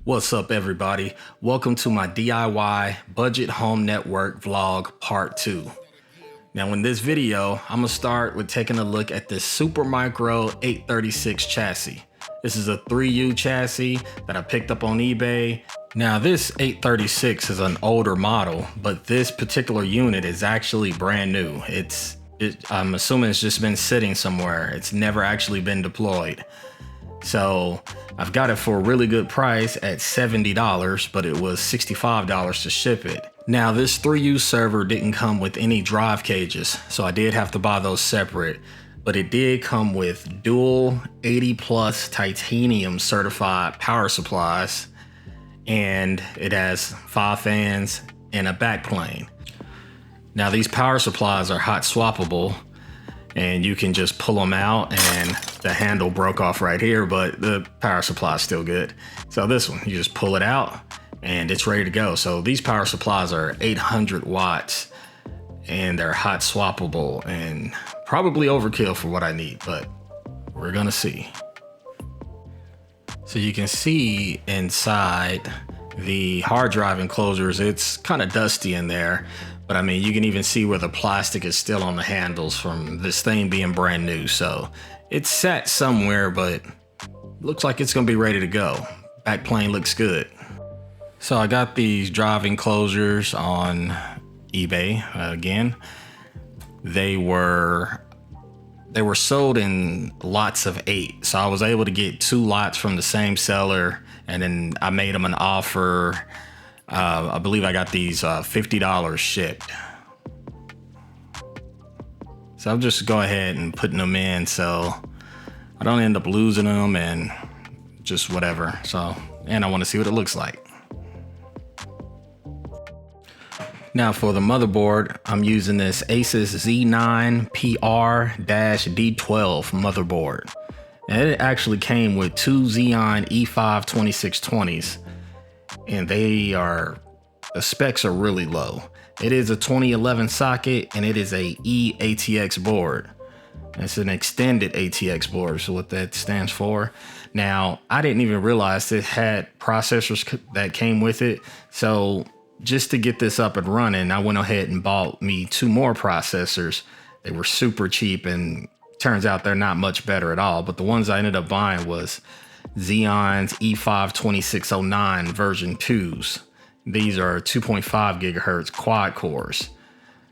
What's up, everybody? Welcome to my DIY Budget Home Network vlog part 2. Now in this video, I'm gonna start with taking a look at this Super Micro 836 chassis. This is a 3U chassis that I picked up on eBay. Now this 836 is an older model, but this particular unit is actually brand new. I'm assuming it's just been sitting somewhere. It's never actually been deployed. So I've got it for a really good price at $70, but it was $65 to ship it. Now this 3U server didn't come with any drive cages, so I did have to buy those separate, but it did come with dual 80 plus titanium certified power supplies, and it has 5 fans and a backplane. Now these power supplies are hot swappable, and you can just pull them out, and the handle broke off right here, but the power supply is still good. So this one, you just pull it out and it's ready to go. So these power supplies are 800 watts and they're hot swappable, and probably overkill for what I need, but we're gonna see. So you can see inside the hard drive enclosures, it's kind of dusty in there. But I mean, you can even see where the plastic is still on the handles from this thing being brand new. So it's sat somewhere, but looks like it's gonna be ready to go. Backplane looks good. So I got these drive enclosures on eBay again. They were sold in lots of 8. So I was able to get 2 lots from the same seller, and then I made them an offer. I believe I got these $50 shipped. So I'll just go ahead and putting them in so I don't end up losing them and just whatever. So, and I want to see what it looks like. Now for the motherboard, I'm using this Asus Z9 PR-D12 motherboard. And it actually came with 2 Xeon E5 2620s. And the specs are really low. It is a 2011 socket, and it is a E-ATX board. It's an extended ATX board, so what that stands for. Now, I didn't even realize it had processors that came with it. So just to get this up and running, I went ahead and bought me 2 more processors. They were super cheap, and turns out they're not much better at all. But the ones I ended up buying was Xeon's E5 2609 version 2s. These are 2.5 gigahertz quad cores.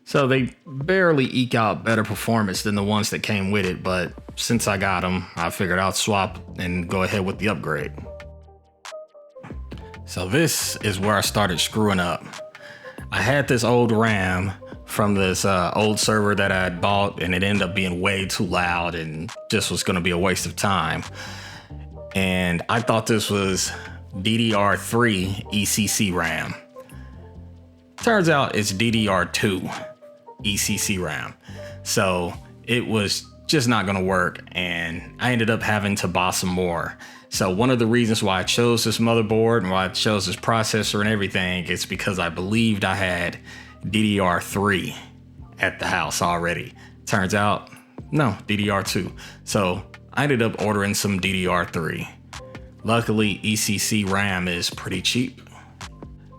So they barely eke out better performance than the ones that came with it, but since I got them, I figured I'd swap and go ahead with the upgrade. So this is where I started screwing up. I had this old RAM from this old server that I had bought, and it ended up being way too loud and just was gonna be a waste of time. And I thought this was DDR3 ECC RAM. Turns out it's DDR2 ECC RAM. So it was just not gonna work, and I ended up having to buy some more. So one of the reasons why I chose this motherboard and why I chose this processor and everything is because I believed I had DDR3 at the house already. Turns out, no, DDR2. So I ended up ordering some DDR3. Luckily, ECC RAM is pretty cheap.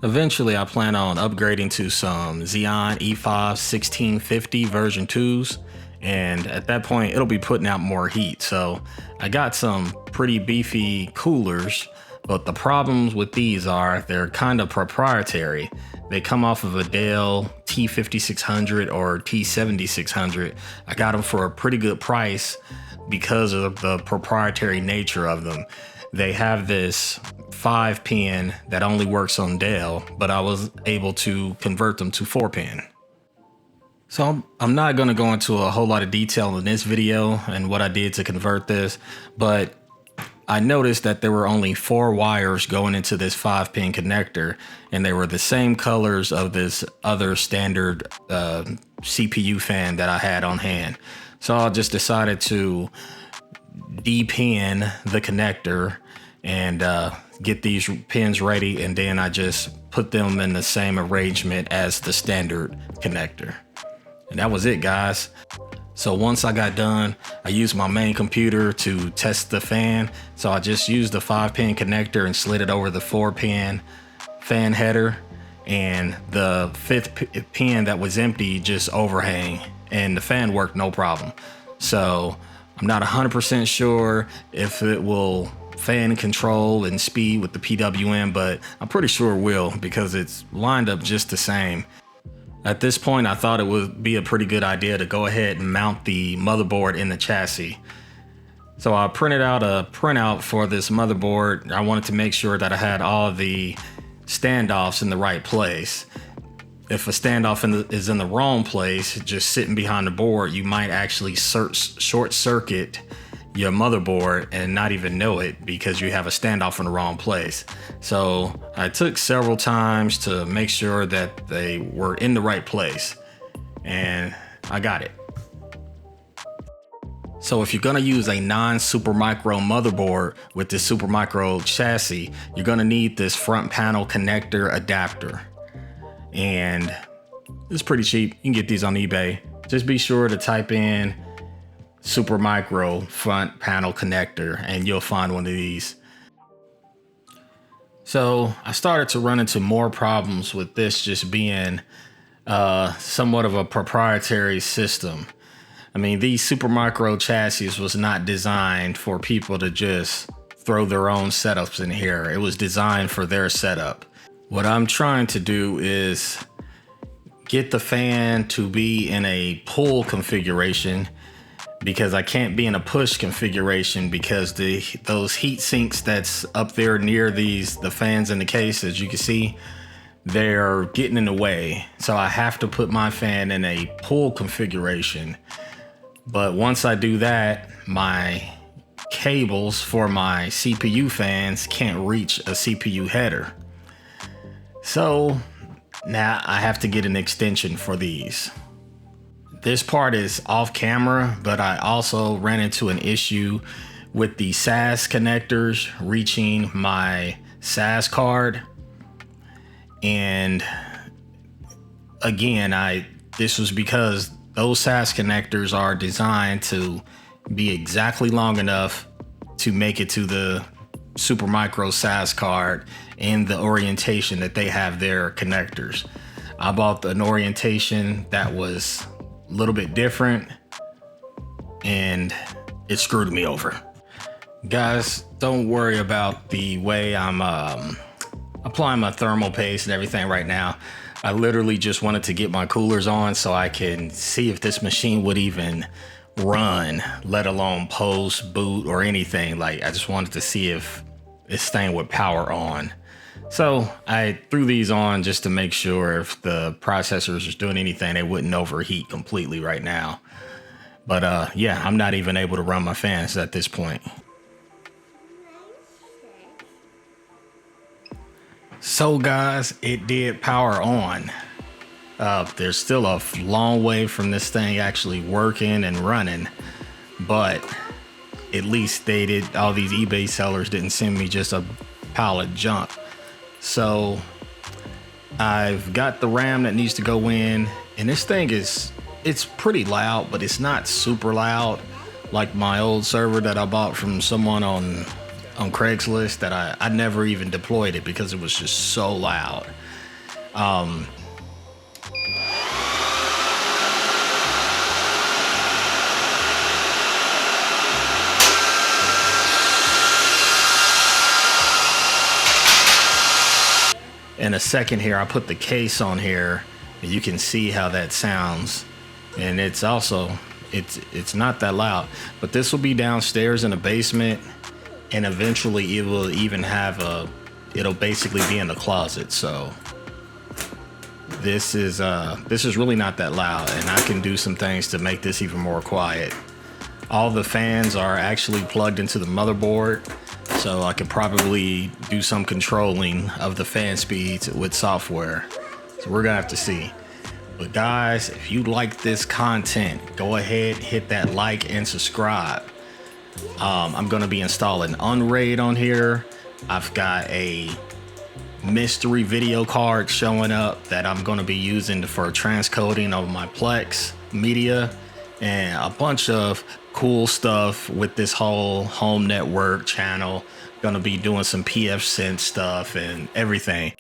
Eventually, I plan on upgrading to some Xeon E5 1650 version 2s. And at that point, it'll be putting out more heat. So I got some pretty beefy coolers, but the problems with these are they're kind of proprietary. They come off of a Dell T5600 or T7600. I got them for a pretty good price because of the proprietary nature of them. They have this 5-pin that only works on Dell, but I was able to convert them to 4-pin. So I'm not going to go into a whole lot of detail in this video and what I did to convert this, but I noticed that there were only 4 wires going into this 5-pin connector, and they were the same colors of this other standard CPU fan that I had on hand. So I just decided to de-pin the connector and get these pins ready, and then I just put them in the same arrangement as the standard connector. And that was it, guys. So once I got done, I used my main computer to test the fan. So I just used the 5-pin connector and slid it over the 4-pin fan header, and the 5th pin that was empty just overhang, and the fan worked no problem. So I'm not 100% sure if it will fan control and speed with the PWM, but I'm pretty sure it will because it's lined up just the same. At this point, I thought it would be a pretty good idea to go ahead and mount the motherboard in the chassis. So I printed out a printout for this motherboard. I wanted to make sure that I had all the standoffs in the right place. If a standoff is in the wrong place, just sitting behind the board, you might actually short circuit your motherboard and not even know it because you have a standoff in the wrong place. So I took several times to make sure that they were in the right place, and I got it. So if you're gonna use a non-Supermicro motherboard with this Supermicro chassis, you're gonna need this front panel connector adapter. And it's pretty cheap. You can get these on eBay. Just be sure to type in Supermicro front panel connector and you'll find one of these. So I started to run into more problems with this just being somewhat of a proprietary system. I mean, these Supermicro chassis was not designed for people to just throw their own setups in here. It was designed for their setup. What I'm trying to do is get the fan to be in a pull configuration, because I can't be in a push configuration because those heat sinks that's up there near the fans in the case, as you can see, they're getting in the way. So I have to put my fan in a pull configuration. But once I do that, my cables for my CPU fans can't reach a CPU header. So now I have to get an extension for these. This part is off camera, but I also ran into an issue with the SAS connectors reaching my SAS card. And again, this was because those SAS connectors are designed to be exactly long enough to make it to the Supermicro SAS card in the orientation that they have their connectors. I bought an orientation that was a little bit different and it screwed me over. Guys, don't worry about the way I'm applying my thermal paste and everything right now. I literally just wanted to get my coolers on so I can see if this machine would even run, let alone post, boot, or anything. Like, I just wanted to see if this thing would power on. So I threw these on just to make sure if the processors was doing anything, they wouldn't overheat completely right now. But yeah, I'm not even able to run my fans at this point. So guys, it did power on. There's still a long way from this thing actually working and running, but at least all these eBay sellers didn't send me just a pile of junk. So I've got the RAM that needs to go in, and this thing it's pretty loud, but it's not super loud like my old server that I bought from someone on Craigslist that I never even deployed it because it was just so loud. In a second here, I put the case on here and you can see how that sounds. And it's also, it's not that loud, but this will be downstairs in the basement. And eventually it will even have it'll basically be in the closet. So this is really not that loud, and I can do some things to make this even more quiet. All the fans are actually plugged into the motherboard, so I could probably do some controlling of the fan speeds with software. So we're gonna have to see. But guys, if you like this content, go ahead, hit that like and subscribe. I'm going to be installing Unraid on here. I've got a mystery video card showing up that I'm going to be using for transcoding of my Plex media. and a bunch of cool stuff with this whole home network channel. Gonna be doing some PF Sense stuff and everything.